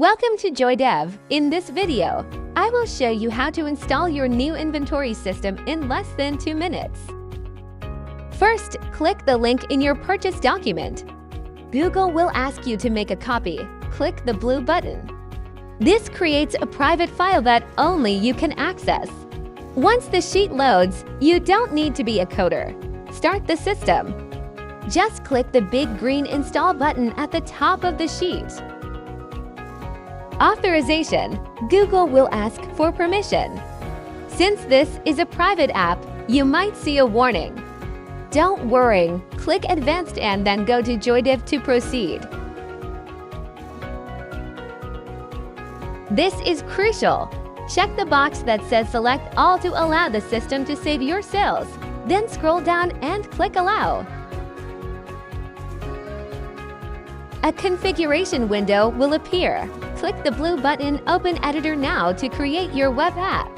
Welcome to JoyDev. In this video, I will show you how to install your new inventory system in less than 2 minutes. First, click the link in your purchase document. Google will ask you to make a copy. Click the blue button. This creates a private file that only you can access. Once the sheet loads, you don't need to be a coder. Start the system. Just click the big green Install button at the top of the sheet. Authorization. Google will ask for permission. Since this is a private app, you might see a warning. Don't worry, click Advanced and then go to JoyDev to proceed. This is crucial. Check the box that says Select All to allow the system to save your sales. Then scroll down and click Allow. A configuration window will appear. Click the blue button Open Editor now to create your web app.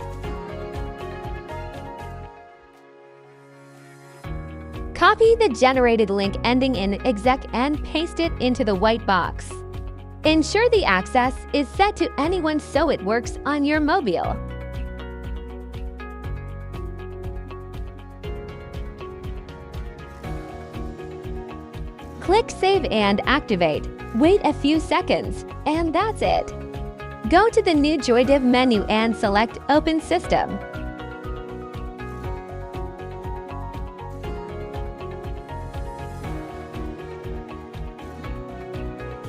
Copy the generated link ending in exec and paste it into the white box. Ensure the access is set to anyone so it works on your mobile. Click Save and Activate. Wait a few seconds, and that's it. Go to the new JoyDev menu and select Open System.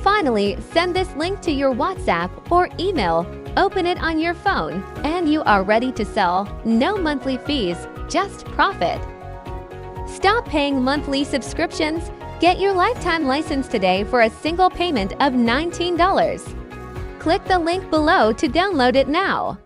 Finally, send this link to your WhatsApp or email. Open it on your phone, and you are ready to sell. No monthly fees, just profit. Stop paying monthly subscriptions. Get your lifetime license today for a single payment of $19. Click the link below to download it now.